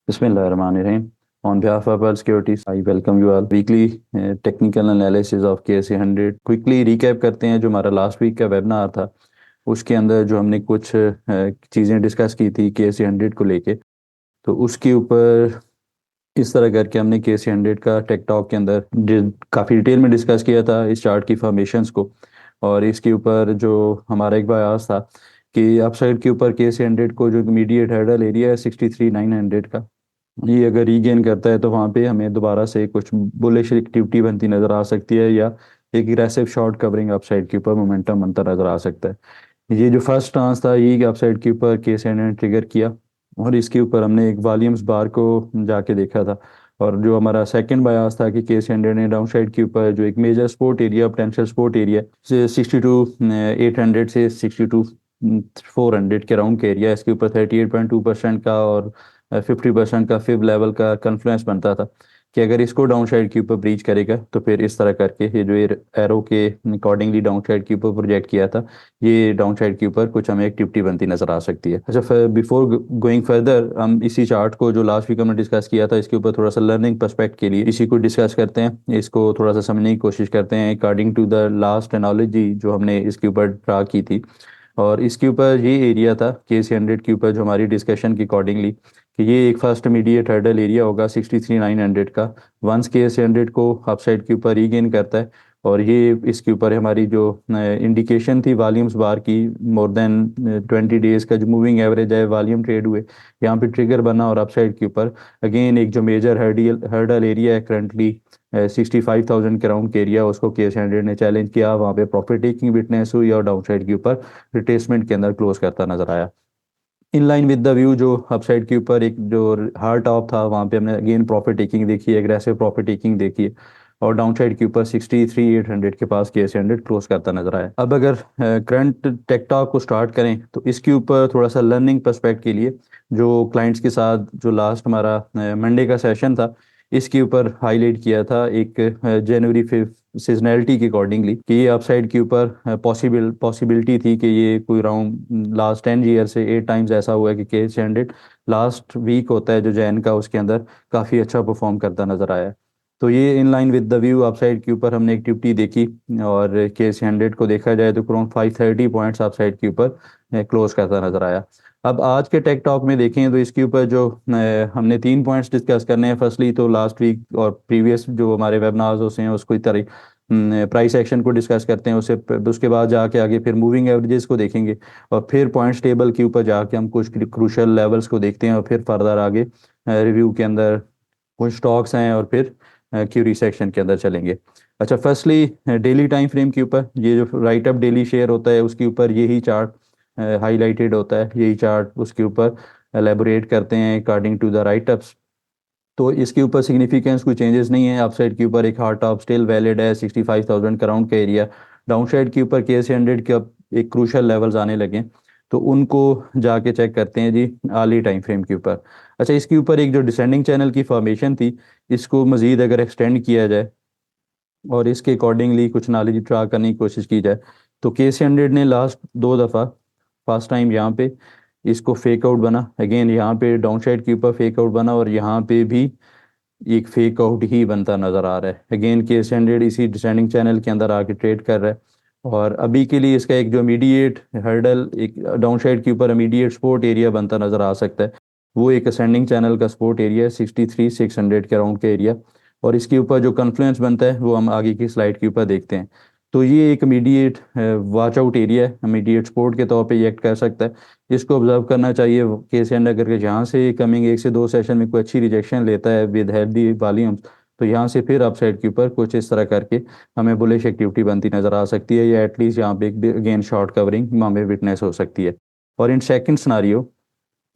Bismillahirrahmanirrahim. On behalf of Pearl Securities, I welcome you all. Weekly technical analysis of KSE 100. Quickly recap करते हैं जो हमारा last week का webinar था उसके अंदर जो हमने कुछ चीज़ें डिस्कस की थी KSE 100 को लेके, तो उसके ऊपर इस तरह करके हमने KSE 100 का टेक टॉक के अंदर काफ़ी डिटेल में डिस्कस किया था इस चार्ट की फॉर्मेशंस को। और इसके ऊपर जो हमारा एक बयास था कि अपसाइड के ऊपर KSE 100 को जो इमीडिएट हर्डल एरिया है 63,900 का, ये अगर रीगेन करता है तो वहाँ पे हमें दोबारा से कुछ बुलिश एक्टिविटी बनती नज़र आ सकती है, या एक एग्रेसिव शॉर्ट कवरिंग अपसाइड के ऊपर मोमेंटम बनता नज़र आ सकता है। ये जो फर्स्ट चांस था ये अपसाइड के ऊपर KSE 100 ने ट्रिगर किया और इसके ऊपर हमने एक वॉल्यूम्स बार को जाके देखा था। और जो हमारा सेकंड बयास था कि KSE 100 ने डाउन साइड के ऊपर जो एक major support area, potential support area से 62,800 से 62,400 के राउंड का एरिया, इसके ऊपर 38.2% का और 50% का फिब लेवल का कन्फ्लुएंस बनता था कि अगर इसको डाउन साइड के ऊपर ब्रीच करेगा तो फिर इस तरह करके ये जो एरो के अकॉर्डिंगली डाउन साइड के ऊपर प्रोजेक्ट किया था, ये डाउन साइड के ऊपर कुछ हमें एक्टिविटी बनती नजर आ सकती है। अच्छा, बिफोर गोइंग फर्दर हम इसी चार्ट को जो लास्ट वीक हमने डिस्कस किया था इसके ऊपर थोड़ा सा लर्निंग पर्सपेक्ट के लिए इसी को डिस्कस करते हैं, इसको थोड़ा सा समझने की कोशिश करते हैं according to the last analogy जो हमने इसके ऊपर ड्रा की थी। और इसके ऊपर ये एरिया था KSE 100 के ऊपर जो हमारी डिस्कशन के अकॉर्डिंगली कि ये एक फर्स्ट इमीडिएट हर्डल एरिया होगा 63,900 का। वंस KSE 100 को अपसाइड के ऊपर रीगेन करता है और ये इसके ऊपर हमारी जो इंडिकेशन थी वॉल्यूम्स बार की, मोर देन 20 डेज का जो मूविंग एवरेज है वॉल्यूम ट्रेड हुए, यहाँ पे ट्रिगर बना और अपसाइड के ऊपर अगेन एक जो मेजर हर्डल एरिया है करंटली 65,000 के राउंड के एरिया, उसको KSE 100 ने चैलेंज किया, वहाँ पे प्रॉफिट टेकिंग विटनेस हुई और डाउन साइड के ऊपर रिट्रेसमेंट के अंदर क्लोज करता नजर आया। In line with the view जो अपसाइड के ऊपर एक जो हार्ड टॉप था वहाँ पे हमने अगेन प्रॉफिट टेकिंग देखी है, एग्रेसिव प्रॉफिट टेकिंग देखी है और डाउन साइड के ऊपर 63,800 के पास KSE 100 क्लोज करता नजर आया। अब अगर करंट टेक टॉक को स्टार्ट करें तो इसके ऊपर थोड़ा सा लर्निंग पर्सपेक्ट के लिए जो क्लाइंट्स के साथ जो लास्ट हमारा मंडे का सेशन था इसके ऊपर हाईलाइट किया था एक जनवरी 5 सीजनैलिटी के अकॉर्डिंगली कि ये अपसाइड के ऊपर पॉसिबिलिटी थी कि ये कोई राउंड लास्ट 10 ईयर से 8 टाइम्स ऐसा हुआ है कि KSE 100 लास्ट वीक होता है जो जैन का उसके अंदर काफ़ी अच्छा परफॉर्म करता नजर आया है। तो ये in line with the view upside के ऊपर हमने एक्टिविटी देखी और KSE 100 को देखा जाए तो अराउंड 530 पॉइंट्स अपसाइड के ऊपर क्लोज करता नजर आया। अब आज के टेक टॉक में देखें तो इसके ऊपर जो हमने 3 पॉइंट्स डिस्कस करने हैं। फर्स्टली तो लास्ट वीक और प्रीवियस जो हमारे वेबिनार्स होते हैं उसको तरह प्राइस एक्शन को डिस्कस करते हैं, उसके बाद जाके आगे फिर मूविंग एवरेजेस को देखेंगे और फिर पॉइंट्स टेबल के ऊपर जाके हम कुछ क्रूशल लेवल्स को देखते हैं और फिर फर्दर आगे रिव्यू के अंदर कुछ स्टॉक्स हैं और फिर क्यूरी सेक्शन के अंदर चलेंगे। अच्छा, फर्स्टली डेली टाइम फ्रेम के ऊपर ये जो राइट अप डेली शेयर होता है उसके ऊपर यही चार्ट हाईलाइटेड होता है, यही चार्ट उसके ऊपर एलेबोरेट करते हैं according to the write ups. तो इसके ऊपर सिग्निफिकेंस कोई चेंजेस नहीं है। अपसाइड के ऊपर एक हार्ड टॉप स्टिल वैलिड है 65,000 का राउंड का एरिया। डाउन साइड के ऊपर KSE 100 के अब एक क्रूशल लेवल्स आने लगे, तो उनको जाके चेक करते हैं जी आली टाइम फ्रेम के ऊपर। अच्छा, इसके ऊपर एक जो डिसेंडिंग चैनल की फॉर्मेशन थी इसको मजीद अगर एक्सटेंड किया जाए और इसके अकॉर्डिंगली कुछ नॉलेज ट्रा करने की कोशिश की जाए तो KSE 100 ने लास्ट 2 दफ़ा फर्स्ट टाइम यहाँ पे इसको फेक आउट बना, अगेन यहाँ पे डाउन साइड के ऊपर फेक आउट बना और यहाँ पे भी एक फेक आउट ही बनता नजर आ रहा है। अगेन KSE 100 इसी डिसेंडिंग चैनल के अंदर आके ट्रेड कर रहा है और अभी के लिए इसका एक जो इमीडिएट हर्डल एक डाउन साइड के ऊपर इमीडिएट सपोर्ट एरिया बनता नजर आ सकता है, वो एक असेंडिंग चैनल का सपोर्ट एरिया है 63,600 के राउंड का एरिया। और इसके ऊपर जो कन्फ्लुएंस बनता है वो हम आगे की स्लाइड के ऊपर देखते हैं। तो ये एक इमीडिएट वॉच आउट एरिया है, इमीडिएट सपोर्ट के तौर पे ये एक्ट कर सकता है। इसको ऑब्जर्व करना चाहिए। KSE 100 अगर यहाँ से कमिंग 1 से 2 सेशन में कोई अच्छी रिजेक्शन लेता है विद हेल्दी वॉल्यूम्स तो यहाँ से फिर अपसाइड के ऊपर कुछ इस तरह करके हमें बुलिश एक्टिविटी बनती नजर आ सकती है, या एटलीस्ट यहाँ पे एक अगेन शॉर्ट कवरिंग हमें विटनेस हो सकती है। और इन सेकंड सिनारियो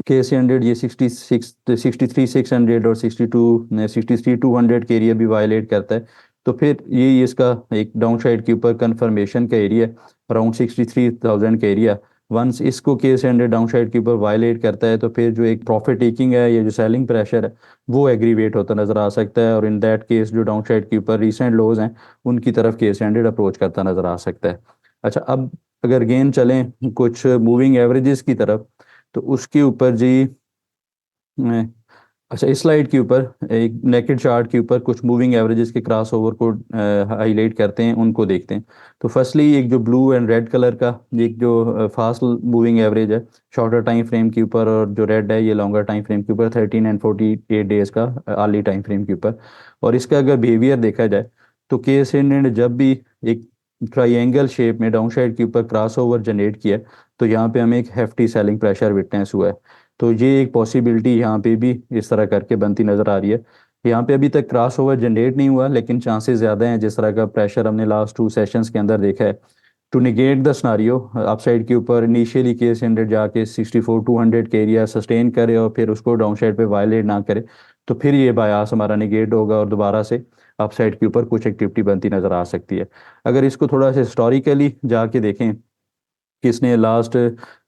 KSE 100 ये 63,600 और 63,200 के एरिया भी वायलेट करता है, तो फिर ये इसका एक डाउन साइड के ऊपर कंफर्मेशन का एरिया अराउंड 63,000 का एरिया। वंस इसको KSE 100 डाउन साइड के ऊपर वायलेट करता है तो फिर जो एक प्रॉफिट टेकिंग है या जो सेलिंग प्रेशर है वो एग्रीवेट होता नजर आ सकता है और इन दैट केस जो डाउन साइड के ऊपर रिसेंट लोज हैं उनकी तरफ KSE 100 अप्रोच करता नजर आ सकता है। अच्छा, अब अगर गेन चलें कुछ मूविंग एवरेजेस की तरफ तो उसके ऊपर जी अच्छा, इस स्लाइड के ऊपर एक नेकेड चार्ट के ऊपर कुछ मूविंग एवरेजेस के क्रॉस ओवर को हाईलाइट करते हैं, उनको देखते हैं। तो फर्स्टली एक जो ब्लू एंड रेड कलर का एक जो फास्ट मूविंग एवरेज है शॉर्टर टाइम फ्रेम के ऊपर, और जो रेड है ये लॉन्गर टाइम फ्रेम के ऊपर 13 एंड 48 डेज का अर्ली टाइम फ्रेम के ऊपर। और इसका अगर बिहेवियर देखा जाए तो केस इंड ने जब भी एक ट्राइंगल शेप में डाउन साइड के ऊपर क्रॉस ओवर जनरेट किया है, तो यहाँ पे हमें एक हेफ्टी सेलिंग प्रेशर विटनेस हुआ है। तो ये एक पॉसिबिलिटी यहाँ पे भी इस तरह करके बनती नजर आ रही है। यहाँ पे अभी तक क्रॉस ओवर जनरेट नहीं हुआ, लेकिन चांसेस ज़्यादा हैं जिस तरह का प्रेशर हमने लास्ट 2 सेशंस के अंदर देखा है। टू निगेट द स्नारियो, अपसाइड के ऊपर इनिशियली केस 100 जाके 64-200 के एरिया सस्टेन करे और फिर उसको डाउन साइड पे वायलेट ना करे, तो फिर ये बायास हमारा निगेट होगा और दोबारा से अपसाइड के ऊपर कुछ एक्टिविटी बनती नजर आ सकती है। अगर इसको थोड़ा सा हिस्टोरिकली जाके देखें किसने लास्ट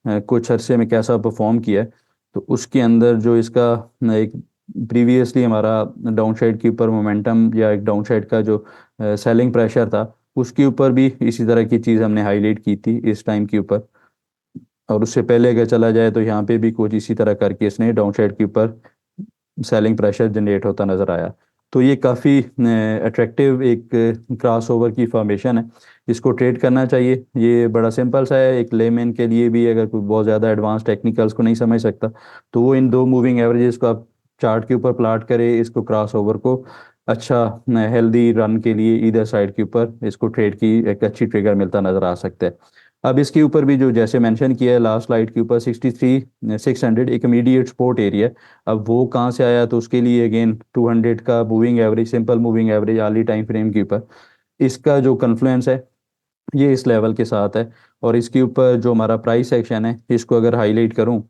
कुछ अरसे में कैसा परफॉर्म किया है, तो उसके अंदर जो इसका एक प्रीवियसली हमारा डाउन साइड के ऊपर मोमेंटम या एक डाउन साइड का जो सेलिंग प्रेशर था, उसके ऊपर भी इसी तरह की चीज़ हमने हाईलाइट की थी इस टाइम के ऊपर। और उससे पहले अगर चला जाए तो यहाँ पे भी कुछ इसी तरह करके इसने डाउन साइड के ऊपर सेलिंग प्रेशर जनरेट होता नजर आया। तो ये काफ़ी अट्रैक्टिव एक क्रॉस ओवर की फॉर्मेशन है, इसको ट्रेड करना चाहिए। ये बड़ा सिंपल सा है, एक लेमैन के लिए भी अगर कोई बहुत ज़्यादा एडवांस टेक्निकल्स को नहीं समझ सकता तो वो इन दो मूविंग एवरेजेस को आप चार्ट के ऊपर प्लाट करे, इसको क्रॉस ओवर को अच्छा हेल्दी रन के लिए इधर साइड के ऊपर इसको ट्रेड की एक अच्छी ट्रिगर मिलता नजर आ सकता है। अब इसके ऊपर भी जो जैसे मेंशन किया है लास्ट स्लाइड के ऊपर 63-600 एक इमीडिएट सपोर्ट एरिया है। अब वो कहाँ से आया, तो उसके लिए अगेन 200 का moving average, simple moving average early time frame के ऊपर इसका जो कन्फ्लुएंस है ये इस लेवल के साथ है। और इसके ऊपर जो हमारा प्राइस एक्शन है इसको अगर हाईलाइट करूं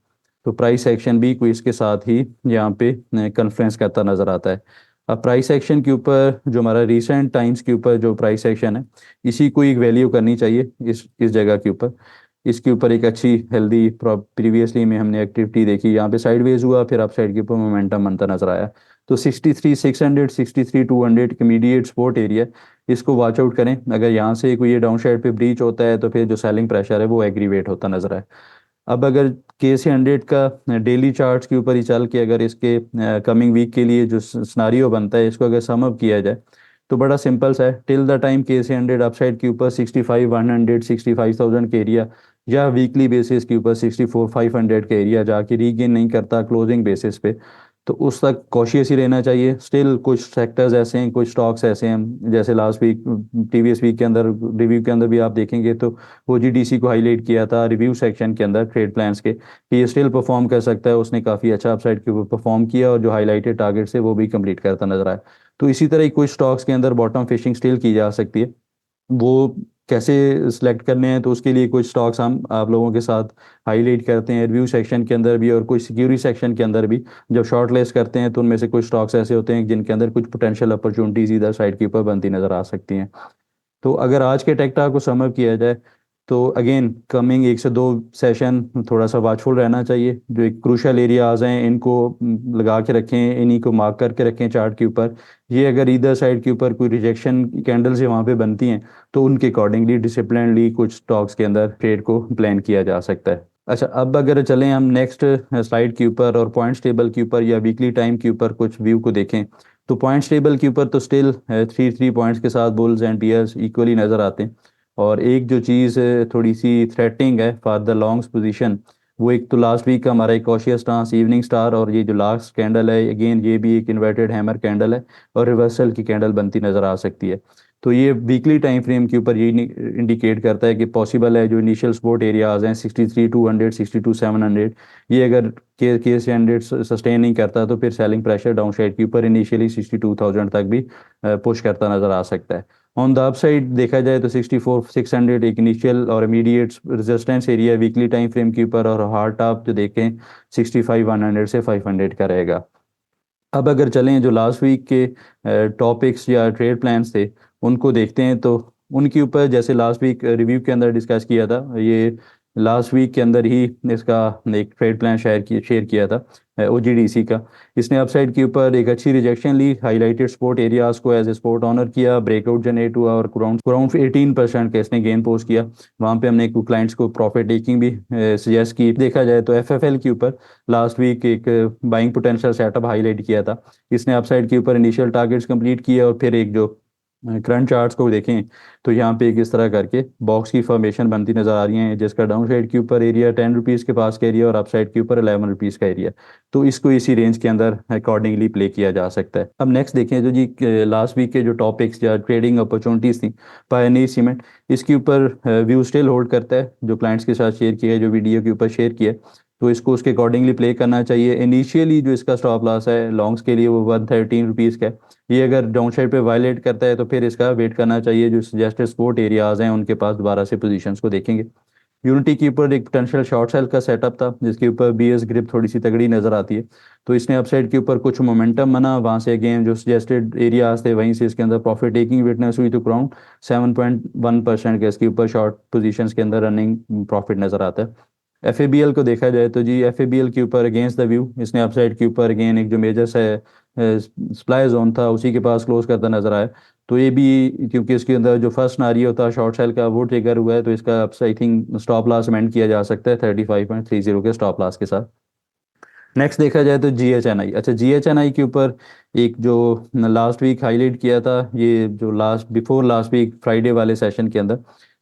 तो प्राइस एक्शन भी कोई इसके साथ ही यहाँ पे कन्फ्लुएंस करता नजर आता है। अब प्राइस एक्शन के ऊपर जो हमारा रिसेंट टाइम्स के ऊपर जो प्राइस एक्शन है इसी को एक वैल्यू करनी चाहिए इस जगह के ऊपर। इसके ऊपर एक अच्छी हेल्दी प्रीवियसली में हमने एक्टिविटी देखी, यहाँ पे साइडवेज हुआ फिर अप साइड के ऊपर मोमेंटम बनता नजर आया। तो 63-600 63-200 इमीडिएट सपोर्ट एरिया, इसको वॉच आउट करें। अगर यहाँ से कोई ये डाउन साइड पे ब्रीच होता है तो फिर जो सेलिंग प्रेशर है वो एग्रीवेट होता नजर आए। अब अगर KC 100 का डेली चार्ट्स के ऊपर ही चल के अगर इसके कमिंग वीक के लिए जो सिनारियो बनता है इसको अगर सम अप किया जाए तो बड़ा सिंपल सा है। Till the time KC 100 upside के ऊपर 65-100 65,000 के एरिया या वीकली बेसिस के ऊपर 64-500 के एरिया जाके रीगेन नहीं करता क्लोजिंग बेसिस पे, तो उस तक कॉशियस ही रहना चाहिए। स्टिल कुछ सेक्टर्स ऐसे हैं, कुछ स्टॉक्स ऐसे हैं, जैसे लास्ट वीक प्रीवियस वीक के अंदर रिव्यू के अंदर भी आप देखेंगे तो OGDC को हाईलाइट किया था रिव्यू सेक्शन के अंदर ट्रेड प्लान्स के कि ये स्टिल परफॉर्म कर सकता है। उसने काफ़ी अच्छा अपसाइड के ऊपर परफॉर्म किया और जो हाईलाइटेड टारगेट्स है वो भी कंप्लीट करता नजर आया। तो इसी तरह ही कुछ स्टॉक्स के अंदर बॉटम फिशिंग स्टिल की जा सकती है। वो कैसे सिलेक्ट करने हैं, तो उसके लिए कुछ स्टॉक्स हम आप लोगों के साथ हाईलाइट करते हैं रिव्यू सेक्शन के अंदर भी और कुछ सिक्योरिटी सेक्शन के अंदर भी। जब शॉर्ट लिस्ट करते हैं तो उनमें से कुछ स्टॉक्स ऐसे होते हैं जिनके अंदर कुछ पोटेंशियल अपॉर्चुनिटीज इधर साइड के ऊपर बनती नजर आ सकती हैं। तो अगर आज के टेक्टा को समअप किया जाए तो अगेन कमिंग 1 से 2 सेशन थोड़ा सा वाचफुल रहना चाहिए। जो एक क्रूशल एरियाज हैं इनको लगा के रखें, इन्हीं को मार्क करके रखें चार्ट के ऊपर। ये अगर इधर साइड के ऊपर कोई रिजेक्शन कैंडल्स वहाँ पे बनती हैं तो उनके अकॉर्डिंगली डिसिप्लिनली कुछ स्टॉक्स के अंदर ट्रेड को प्लान किया जा सकता है। अच्छा, अब अगर चलें हम नेक्स्ट स्लाइड के ऊपर और पॉइंट्स टेबल के ऊपर या वीकली टाइम के ऊपर कुछ व्यू को देखें, तो पॉइंट्स टेबल के ऊपर तो स्टिल 3 3 पॉइंट्स के साथ बुल्स एंड बियर्स इक्वली नज़र आते हैं। और एक जो चीज़ थोड़ी सी थ्रेटनिंग है फॉर द लॉन्ग्स पोजीशन, वो एक तो लास्ट वीक का हमारा एक कॉशियस स्टांस इवनिंग स्टार, और ये जो लास्ट कैंडल है अगेन ये भी एक इन्वर्टेड हैमर कैंडल है और रिवर्सल की कैंडल बनती नज़र आ सकती है। तो ये वीकली टाइम फ्रेम के ऊपर ये इंडिकेट करता है कि पॉसिबल है जो इनिशियल सपोर्ट एरियाज हैं 63-200 62-700, ये अगर KC 100 सस्टेन नहीं करता तो फिर सेलिंग प्रेशर डाउन साइड के ऊपर इनिशियली 62,000 तक भी पुश करता नजर आ सकता है। ऑन द अप साइड देखा जाए तो 64-600 एक इनिशियल और immediate resistance area weekly time frame के ऊपर, और हार्ड टॉप जो देखें 65-100 से 500 का रहेगा। अब अगर चलें जो लास्ट वीक के टॉपिक्स या ट्रेड प्लान्स थे उनको देखते हैं, तो उनके ऊपर जैसे लास्ट वीक रिव्यू के अंदर डिस्कस किया था, ये लास्ट वीक के अंदर ही इसका एक ट्रेड प्लान शेयर किया था ओजीडीसी का। इसने अपसाइड के ऊपर एक अच्छी रिजेक्शन ली, हाईलाइटेड सपोर्ट एरियाज को एज ए सपोर्ट ऑनर किया, ब्रेकआउट जनरेट हुआ और अराउंड 18% का इसने गेन पोस्ट किया। वहाँ पे हमने कुछ क्लाइंट्स को प्रॉफिट टेकिंग भी सजेस्ट की। देखा जाए तो एफएफएल के ऊपर लास्ट वीक एक बाइंग पोटेंशियल सेटअप हाईलाइट किया था। इसने अपसाइड के ऊपर इनिशियल टारगेट्स कंप्लीट किए और फिर एक जो करंट चार्ट्स को देखें तो यहाँ पे एक इस तरह करके बॉक्स की फॉर्मेशन बनती नजर आ रही है, जिसका डाउन साइड के ऊपर एरिया 10 रुपीज़ के पास का एरिया और अप साइड के ऊपर 11 रुपीज़ का एरिया। तो इसको इसी रेंज के अंदर अकॉर्डिंगली प्ले किया जा सकता है। अब नेक्स्ट देखें तो जी लास्ट वीक के जो टॉपिक्स या ट्रेडिंग अपॉर्चुनिटीज थी, पायनियर सीमेंट इसके ऊपर व्यू स्टिल होल्ड करता है, जो क्लाइंट्स के साथ शेयर किया है, जो वीडियो के ऊपर शेयर किया है। तो इसको उसके अकॉर्डिंगली प्ले करना चाहिए। इनिशियली जो इसका स्टॉप लॉस है लॉन्ग्स के लिए वो 113 रुपीज़ का है। ये अगर डाउन साइड पे वायलेट करता है तो फिर इसका वेट करना चाहिए, जो सजेस्टेड सपोर्ट एरियाज हैं उनके पास दोबारा से पोजीशंस को देखेंगे। यूनिटी के ऊपर एक पोटेंशियल शॉर्ट सेल का सेटअप था, जिसके ऊपर बीएस ग्रिप थोड़ी सी तगड़ी नजर आती है। तो इसने अपसाइड के ऊपर कुछ मोमेंटम बना, वहां से अगेन जो सजेस्टेड एरियाज थे वहीं से इसके अंदर प्रॉफिट टेकिंग विटनेस हुई। तो अराउंड 7.1% के इसके ऊपर शॉर्ट पोजीशंस के अंदर रनिंग प्रॉफिट नजर आता है। एफएबीएल को देखा जाए तो जी एफएबीएल के ऊपर अगेंस्ट द व्यू इसने अपसाइड के ऊपर अगेन एक जो मेजर सप्लाई जोन था उसी के पास क्लोज करता नजर आया। तो ये भी क्योंकि इसके अंदर जो फर्स्ट नारियो था शॉर्ट सेल का वो ट्रिगर हुआ है, तो इसका I think stop loss amend किया जा सकता है 35.30 के स्टॉप लॉस के साथ। नेक्स्ट देखा जाए तो जीएचएनआई। अच्छा, जीएचएनआई के ऊपर एक जो लास्ट वीक हाईलाइट किया था, ये जो last before last week Friday वाले सेशन के अंदर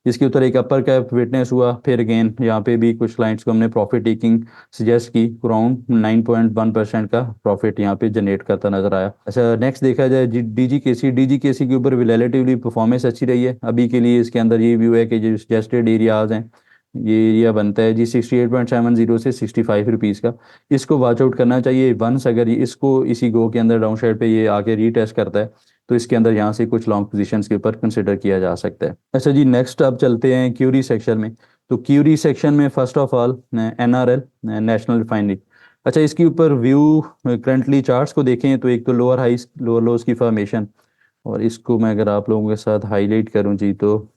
इसके ऊपर एक अपर कैप विटनेस हुआ। फिर अगेन यहाँ पे भी कुछ क्लाइंट्स को हमने प्रॉफिट टेकिंग सजेस्ट की, अराउंड 9.1% का प्रॉफिट यहाँ पे जनरेट करता नजर आया। अच्छा, नेक्स्ट देखा जाए डीजीकेसी। डीजीकेसी के ऊपर रिलेटिवली परफॉर्मेंस अच्छी रही है। अभी के लिए इसके अंदर ये व्यू है कि जो सजेस्टेड एरियाज हैं, ये एरिया बनता है जी 68.70 से 65 रुपीज़ का। इसको वॉच आउट करना चाहिए। वंस अगर इसको इसी गो के अंदर डाउन साइड पे ये आके रीटेस्ट करता है तो इसके अंदर यहाँ से कुछ लॉन्ग पोजीशंस के ऊपर कंसिडर किया जा सकता है। अच्छा जी, नेक्स्ट अब चलते हैं क्यूरी सेक्शन में। तो क्यूरी सेक्शन में first of all NRL national refinery. अच्छा, इसके ऊपर व्यू करंटली चार्ट्स को देखें तो एक तो लोअर हाइस लोअर लोज की फॉर्मेशन, और इसको मैं अगर आप लोगों के साथ हाईलाइट करूं जी तो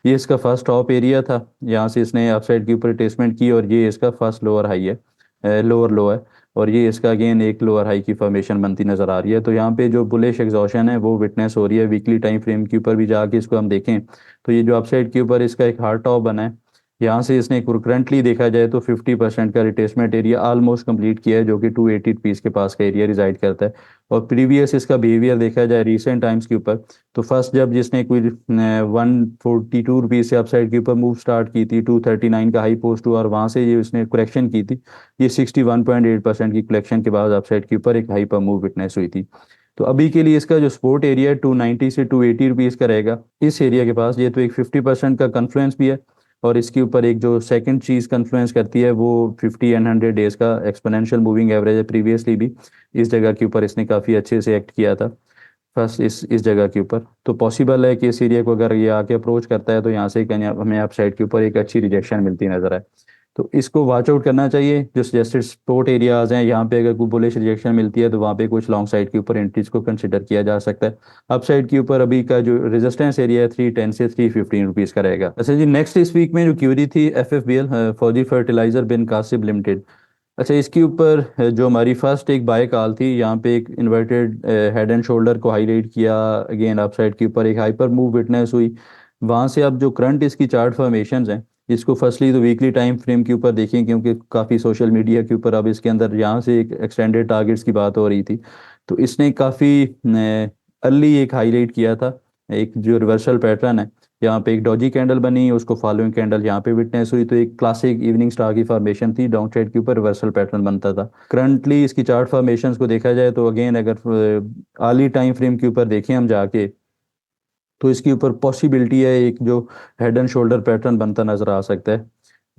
ये इसका फर्स्ट टॉप एरिया था, यहाँ से इसने अपसाइड की ऊपर रिट्रेसमेंट की और ये इसका फर्स्ट लोअर हाई है, लोअर लो है। और ये इसका अगेन एक लोअर हाई की फॉर्मेशन बनती नजर आ रही है। तो यहाँ पे जो बुलिश एग्जॉशन है वो विटनेस हो रही है। वीकली टाइम फ्रेम के ऊपर भी जाके इसको हम देखें तो ये जो अपसाइड के ऊपर इसका एक हार्ड टॉप बना है, यहाँ से इसने करंटली देखा जाए तो 50% का रिट्रेसमेंट एरिया ऑलमोस्ट कंप्लीट किया है, जो कि 280 रुपीज़ के पास का एरिया रिजाइड करता है। और प्रीवियस इसका बिहेवियर देखा जाए रीसेंट टाइम्स के ऊपर, तो फर्स्ट जब जिसने कोई 142 रुपीज़ से अपसाइड के ऊपर मूव स्टार्ट की थी, 239 का हाई पोस्ट हुआ और वहाँ से ये उसने करेक्शन की थी। ये 61.8% की कलेक्शन के बाद अपसाइड के ऊपर एक हाई पर मूव विटनेस हुई थी। तो अभी के लिए इसका जो सपोर्ट एरिया है 290 से 280 रुपीज़ का रहेगा इस एरिया के पास। ये तो एक 50% का कन्फ्लुएंस भी है। और इसके ऊपर एक जो सेकंड चीज़ कन्फ्लुएंस करती है वो 50 एंड 100 डेज का एक्सपोनेंशियल मूविंग एवरेज है। प्रीवियसली भी इस जगह के ऊपर इसने काफ़ी अच्छे से एक्ट किया था फर्स्ट इस जगह के ऊपर। तो पॉसिबल है कि इस एरिया को अगर ये आके अप्रोच करता है तो यहाँ से कहीं हमें अप साइड के ऊपर एक अच्छी रिजेक्शन मिलती नजर आए। तो इसको वॉच आउट करना चाहिए। जो सजेस्टेड सपोर्ट एरियाज हैं यहाँ पे अगर कोई बुलिश रिजेक्शन मिलती है तो वहाँ पे कुछ लॉन्ग साइड के ऊपर एंट्रीज को कंसिडर किया जा सकता है। अप साइड के ऊपर अभी का जो रेजिस्टेंस एरिया है 310 से 315 रुपीज़ का रहेगा। अच्छा जी, नेक्स्ट इस वीक में जो क्यूरी थी एफएफबीएल फौजी फर्टिलाइजर बिन कासिब लिमिटेड। अच्छा, इसके ऊपर जो हमारी फर्स्ट एक बाय कॉल थी, यहाँ पे एक इन्वर्टेड हेड एंड शोल्डर को हाईलाइट किया, अगेन अपसाइड के ऊपर एक हाइपर मूव विटनेस हुई। वहाँ से अब जो करंट इसकी चार्ट फॉर्मेशंस हैं, इसको फर्स्टली तो वीकली टाइम फ्रेम के ऊपर देखें, क्योंकि काफ़ी सोशल मीडिया के ऊपर अब इसके अंदर यहाँ से एक एक्सटेंडेड टारगेट्स की बात हो रही थी। तो इसने काफ़ी अर्ली एक हाईलाइट किया था एक जो रिवर्सल पैटर्न है। यहाँ पे एक डॉजी कैंडल बनी, उसको फॉलोइंग कैंडल यहाँ पे विटनेस हुई, तो एक क्लासिक इवनिंग स्टार की फॉर्मेशन थी, डाउन साइड के ऊपर रिवर्सल पैटर्न बनता था। करंटली इसकी चार्ट फॉर्मेशंस को देखा जाए तो अगेन अगर अर्ली टाइम फ्रेम के ऊपर देखें हम जाके तो इसके ऊपर पॉसिबिलिटी है एक जो हेड एंड शोल्डर पैटर्न बनता नजर आ सकता है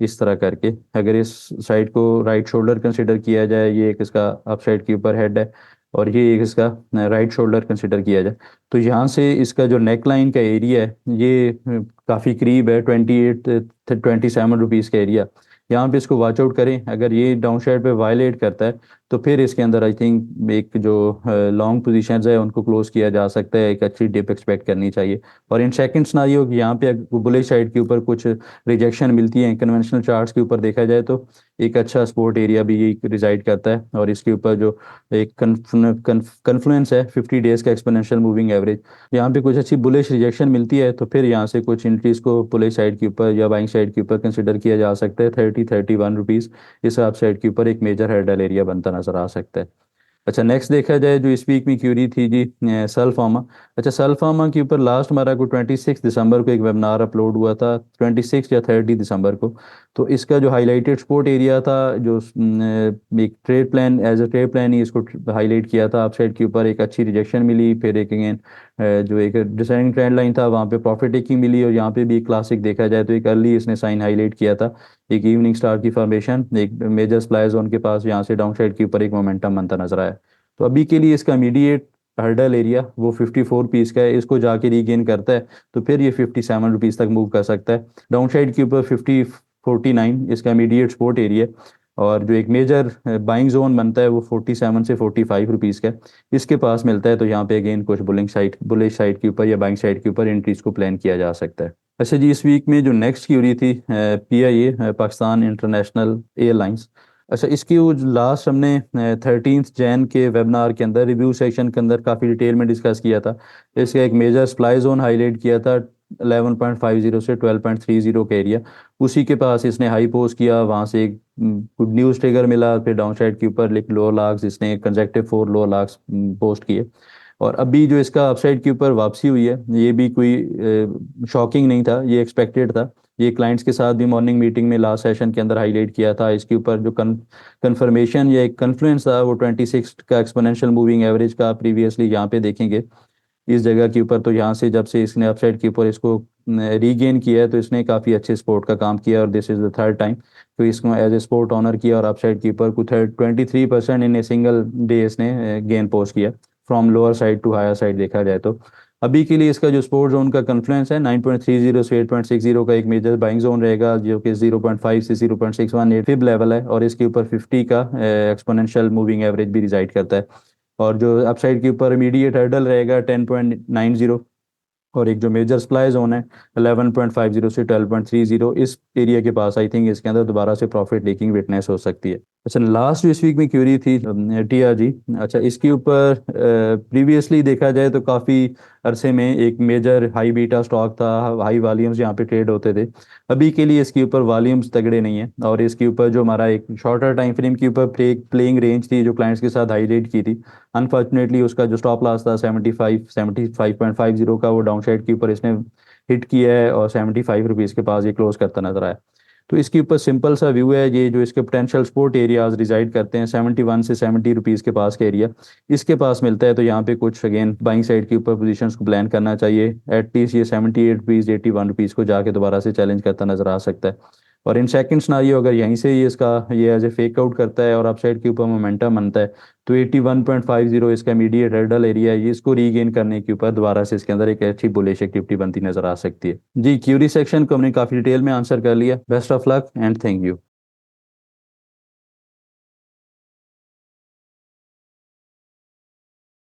इस तरह करके। अगर इस साइड को राइट शोल्डर कंसिडर किया जाए, ये एक इसका अप साइड के ऊपर हेड है और ये एक इसका राइट शोल्डर कंसिडर किया जाए, तो यहाँ से इसका जो नेक लाइन का एरिया है ये काफ़ी करीब है 27 रुपीज़ का एरिया। यहाँ पे इसको वॉच आउट करें। अगर ये डाउन साइड पे वायलेट करता है तो फिर इसके अंदर आई थिंक एक जो लॉन्ग पोजीशंस है उनको क्लोज किया जा सकता है, एक अच्छी डिप एक्सपेक्ट करनी चाहिए। और इन सेकंड सिनारियो कि यहाँ पे बुलिश साइड के ऊपर कुछ रिजेक्शन मिलती है कन्वेंशनल चार्ट्स के ऊपर देखा जाए तो एक अच्छा सपोर्ट एरिया भी ये रिजाइड करता है। और इसके ऊपर जो एक कन्फ्लुएंस है 50 डेज का एक्सपोनेंशियल मूविंग एवरेज, यहाँ पे कुछ अच्छी बुलिश रिजेक्शन मिलती है तो फिर यहाँ से कुछ एंट्रीज को बुलिश साइड के ऊपर या बाइंग साइड के ऊपर कंसिडर किया जा सकता है। 30-31 रुपीज़ इस आप साइड के ऊपर एक मेजर हर्डल एरिया बनता नजर आ सकता है। अच्छा नेक्स्ट देखा जाए जो इस वीक में क्यूरी थी जी सल फार्मा। अच्छा सल फार्मा के ऊपर लास्ट हमारा को 26 दिसंबर को एक वेबिनार अपलोड हुआ था, 26 या 30 दिसंबर को। तो इसका जो हाईलाइटेड सपोर्ट एरिया था जो एक trade plan as a trade plan ही इसको हाईलाइट किया था, अपसाइड के ऊपर एक अच्छी रिजेक्शन मिली, फिर एक अगेन जो एक डिसेंडिंग ट्रेंड लाइन था वहाँ पे प्रॉफिट टेकिंग मिली। और यहाँ पे भी एक क्लासिक देखा जाए तो एक अर्ली इसने साइन हाईलाइट किया था, एक इवनिंग स्टार की फॉर्मेशन एक मेजर सप्लाई जोन के पास, यहाँ से डाउन साइड के ऊपर एक मोमेंटम बनता नजर आया। तो अभी के लिए इसका इमीडिएट हर्डल एरिया वो 54 पीस का है, इसको जाके रीगेन करता है तो फिर ये 57 रुपीज़ तक मूव कर सकता है। डाउन साइड के ऊपर 49 इसका इमीडिएट सपोर्ट एरिया। और जो एक मेजर बाइंग जोन बनता है वो 47 से 45 रुपीज़ का है, इसके पास मिलता है तो यहाँ पे अगेन कुछ बुलिश साइड के ऊपर या बाइंग साइड के ऊपर एंट्रीज को प्लान किया जा सकता है। अच्छा जी इस वीक में जो नेक्स्ट की हो रही थी PIA पाकिस्तान इंटरनेशनल एयरलाइंस। अच्छा इसकी वो लास्ट हमने 13 जैन के वेबिनार के अंदर रिव्यू सेक्शन के अंदर काफ़ी डिटेल में डिस्कस किया था। इसका एक मेजर सप्लाई जोन हाईलाइट किया था 11.50 से 12.30 का एरिया, उसी के पास इसने हाई पोस्ट किया, वहाँ से एक गुड न्यूज़ ट्रिगर मिला, फिर डाउन साइड के ऊपर लो लार्क्स इसने कंजेक्टिव 4 लो लार्क्स पोस्ट किए। और अभी जो इसका अपसाइड के ऊपर वापसी हुई है ये भी कोई शॉकिंग नहीं था, ये एक्सपेक्टेड था। ये क्लाइंट्स के साथ भी मॉर्निंग मीटिंग में लास्ट सेशन के अंदर हाईलाइट किया था। इसके ऊपर जो कन्फर्मेशन या एक कन्फ्लुएंस था वो 26 का एक्सपोनेंशियल मूविंग एवरेज का प्रीवियसली यहाँ पे देखेंगे इस जगह के ऊपर। तो यहाँ से जब से इसने अपसाइड के ऊपर इसको रीगेन किया है तो इसने काफ़ी अच्छे सपोर्ट का काम किया और this is the third time तो इसको एज ए सपोर्ट ऑनर किया और अपसाइड के ऊपर कुछ 23% इन ए सिंगल डे इसने गेन पोस्ट किया from lower side to higher side देखा जाए तो। अभी के लिए इसका जो सपोर्ट जोन का कन्फ्लुएंस है 9.30 से 8.60 का एक मेजर बाइंग जोन रहेगा जो कि 0.5 से 0.618 फिब लेवल है, और इसके ऊपर 50 का एक्सपोनेंशियल मूविंग एवरेज भी रिजाइड करता है। और जो अपसाइड के ऊपर इमीडिएट हर्डल रहेगा 10.90, और एक जो मेजर सप्लाई जोन है 11.50 से 12.30, इस एरिया के पास आई थिंक इसके अंदर दोबारा से प्रॉफिट टेकिंग विटनेस हो सकती है। अच्छा लास्ट इस वीक में क्यूरी थी TRG। अच्छा इसके ऊपर प्रीवियसली देखा जाए तो काफ़ी अरसे में एक मेजर हाई बीटा स्टॉक था, हाई वॉल्यूम्स यहाँ पे ट्रेड होते थे। अभी के लिए इसके ऊपर वॉल्यूम्स तगड़े नहीं है, और इसके ऊपर जो हमारा एक शॉर्टर टाइम फ्रेम के ऊपर प्लेइंग रेंज थी जो क्लाइंट्स के साथ हाईलाइट की थी, अनफॉर्चुनेटली उसका जो स्टॉप लॉस था 75.50 का वो डाउन साइड के ऊपर इसने हिट किया है और 75 रुपीज़ के पास ये क्लोज करता नजर आया। तो इसके ऊपर सिंपल सा व्यू है, ये जो इसके पोटेंशियल सपोर्ट एरियाज रिजाइड करते हैं 71 से 70 रुपीज़ के पास का एरिया, इसके पास मिलता है तो यहाँ पे कुछ अगेन बाइंग साइड के ऊपर पोजीशंस को प्लान करना चाहिए। एटलीस्ट ये 78 रुपीज़ 81 रुपीज़ को जाके दोबारा से चैलेंज करता नजर आ सकता है। और इन सेकंड सिनारियो अगर यहीं से ये इसका ये एज ए फेक आउट करता है और अपसाइड के ऊपर मोमेंटम बनता है तो 81.50 इसका इमीडिएट हर्डल एरिया है, ये इसको रीगेन करने के ऊपर दोबारा से इसके अंदर एक अच्छी बुलिश एक्टिविटी बनती नजर आ सकती है। जी क्यूरी सेक्शन को हमने काफी डिटेल में आंसर कर लिया। Best of luck and thank you.